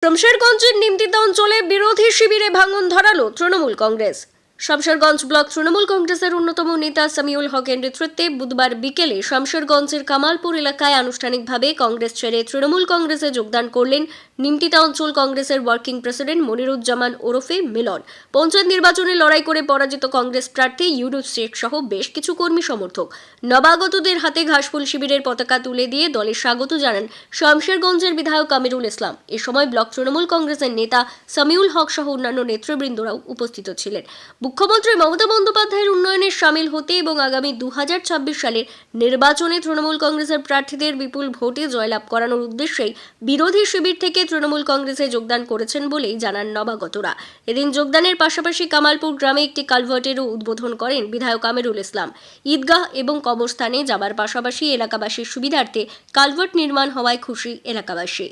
শমশেরগঞ্জের নিমতিতা অঞ্চলে বিরোধী শিবিরে ভাঙন ধরালো তৃণমূল কংগ্রেস। শমশেরগঞ্জ ব্লক তৃণমূল কংগ্রেসের অন্যতম নেতা সামিউল হকের নেতৃত্বে বুধবার বিকেলে শমশেরগঞ্জের কামালপুর এলাকায় আনুষ্ঠানিকভাবে কংগ্রেস ছেড়ে তৃণমূল কংগ্রেসে যোগদান করলেন নিমতিতা অঞ্চল কংগ্রেসের ওয়ার্কিং প্রেসিডেন্ট মনিরুজ্জামান ওরফে মিলন। পঞ্চায়েত নির্বাচনে লড়াই করে পরাজিত কংগ্রেস প্রার্থী ইউনুস শেখ সহ বেশ কিছু কর্মী সমর্থক নবাগতদের হাতে ঘাসফুল শিবিরের পতাকা তুলে দিয়ে দলে স্বাগত জানান শমশেরগঞ্জের বিধায়ক আমিরুল ইসলাম। এ সময় ব্লক তৃণমূল কংগ্রেসের নেতা সামিউল হক সহ অন্যান্য নেতৃবৃন্দরাও উপস্থিত ছিলেন। মুখ্যমন্ত্রী মমতা বন্দ্যোপাধ্যায়ের উন্নয়নে সামিল হতে এবং আগামী 2026 সালের নির্বাচনে তৃণমূল কংগ্রেসের প্রার্থীদের বিপুল ভোটে জয়লাভ করানোর উদ্দেশ্যেই বিরোধী শিবির থেকে তৃণমূল কংগ্রেসে যোগদান করেছেন বলেই জানান নবাগতরা। এদিন যোগদানের পাশাপাশি কামালপুর গ্রামে একটি কালভার্টেরও উদ্বোধন করেন বিধায়ক আমিরুল ইসলাম। ঈদগাহ এবং কবরস্থানে যাবার পাশাপাশি এলাকাবাসীর সুবিধার্থে কালভার্ট নির্মাণ হওয়ায় খুশি এলাকাবাসী।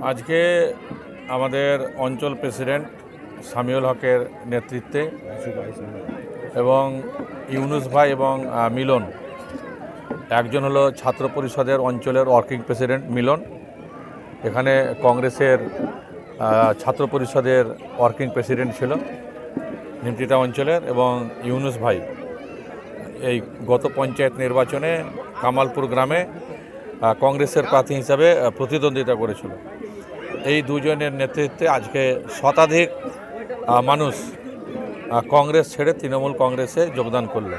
আজকে আমাদের অঞ্চল প্রেসিডেন্ট সামিউল হকের নেতৃত্বে এবং ইউনুস ভাই এবং মিলন, একজন হলো ছাত্র পরিষদের অঞ্চলের ওয়ার্কিং প্রেসিডেন্ট মিলন, এখানে কংগ্রেসের ছাত্র পরিষদের ওয়ার্কিং প্রেসিডেন্ট ছিল নিমতিতা অঞ্চলের, এবং ইউনুস ভাই এই গত পঞ্চায়েত নির্বাচনে কামালপুর গ্রামে কংগ্রেসের প্রার্থী হিসাবে প্রতিদ্বন্দ্বিতা করেছিল। এই দুজনের নেতৃত্বে আজকে শতাধিক মানুষ কংগ্রেস ছেড়ে তৃণমূল কংগ্রেসে যোগদান করল।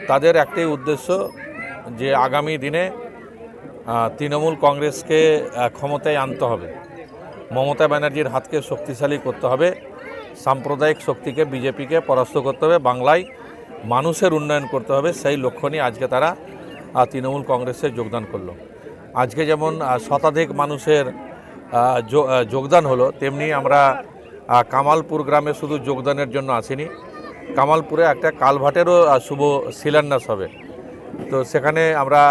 তাদের একটাই উদ্দেশ্য যে আগামী দিনে তৃণমূল কংগ্রেসকে ক্ষমতায় আনতে হবে, মমতা ব্যানার্জির হাতকে শক্তিশালী করতে হবে, সাম্প্রদায়িক শক্তিকে বিজেপিকে পরাস্ত করতে হবে, বাংলায় মানুষের উন্নয়ন করতে হবে। সেই লক্ষ্য নিয়ে আজকে তারা তৃণমূল কংগ্রেসে যোগদান করলো। আজকে যেমন শতাধিক মানুষের যোগদান হলো, তেমনি আমরা কামালপুর গ্রামে শুধু যোগদানের জন্য আসিনি, কামালপুরে একটা কালভার্টেরও শুভ শিলান্যাস হবে। তো সেখানে আমরা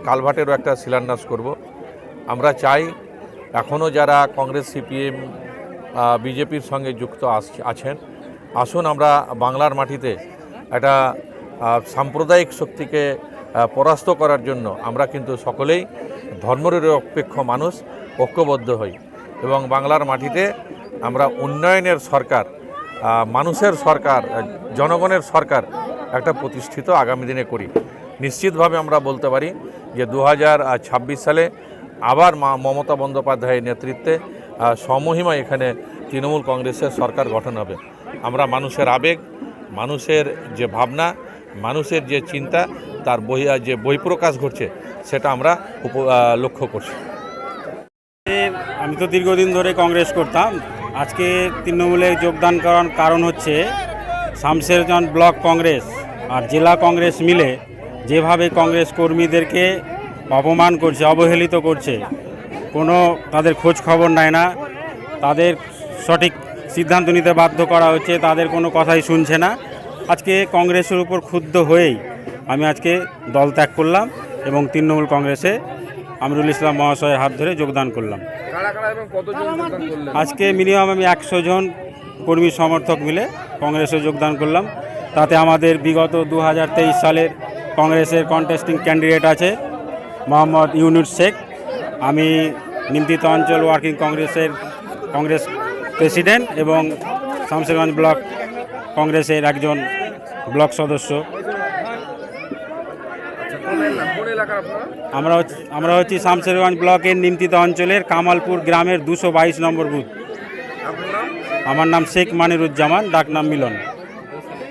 কালভার্টেরও একটা শিলান্যাস করব। আমরা চাই এখনও যারা কংগ্রেস, সিপিএম, বিজেপির সঙ্গে যুক্ত আছেন, আসুন আমরা বাংলার মাটিতে একটা সাম্প্রদায়িক শক্তিকে পরাস্ত করার জন্য আমরা কিন্তু সকলেই ধর্মনিরপেক্ষ মানুষ ঐক্যবদ্ধ হই এবং বাংলার মাটিতে আমরা উন্নয়নের সরকার, মানুষের সরকার, জনগণের সরকার একটা প্রতিষ্ঠিত আগামী দিনে করি। নিশ্চিতভাবে আমরা বলতে পারি যে 2026 সালে আবার মমতা বন্দ্যোপাধ্যায়ের নেতৃত্বে সমহিমা এখানে তৃণমূল কংগ্রেসের সরকার গঠন হবে। আমরা মানুষের আবেগ, মানুষের যে ভাবনা, মানুষের যে চিন্তা, তার যে বহিঃপ্রকাশ ঘটছে সেটা আমরা লক্ষ্য করছি। আমি তো দীর্ঘদিন ধরে কংগ্রেস করতাম। আজকে তৃণমূলে যোগদান করার কারণ হচ্ছে শমশেরগঞ্জ ব্লক কংগ্রেস আর জেলা কংগ্রেস মিলে যেভাবে কংগ্রেস কর্মীদেরকে অপমান করছে, অবহেলিত করছে, কোনো তাদের খোঁজ খবর নেয় না, তাদের সঠিক সিদ্ধান্ত নিতে বাধ্য করা হচ্ছে, তাদের কোনো কথাই শুনছে না। আজকে কংগ্রেসের উপর ক্ষুব্ধ হয়েই আমি আজকে দল ত্যাগ করলাম এবং তৃণমূল কংগ্রেসে আমিরুল ইসলাম মহাশয়ের হাত ধরে যোগদান করলাম। আজকে মিনিমাম আমি 100 জন কর্মী সমর্থক মিলে কংগ্রেসে যোগদান করলাম। তাতে আমাদের বিগত 2023 সালের কংগ্রেসের কন্টেস্টিং ক্যান্ডিডেট আছে মোহাম্মদ ইউনুস শেখ। আমি নিমতিতা অঞ্চল ওয়ার্কিং কংগ্রেস প্রেসিডেন্ট এবং শমশেরগঞ্জ ব্লক কংগ্রেসের একজন ব্লক সদস্য। আমরা হচ্ছি শমশেরগঞ্জ ব্লকের নিমতিতা অঞ্চলের কামালপুর গ্রামের 222 নম্বর বুথ। আমার নাম শেখ মনিরুজ্জামান, ডাকনাম মিলন।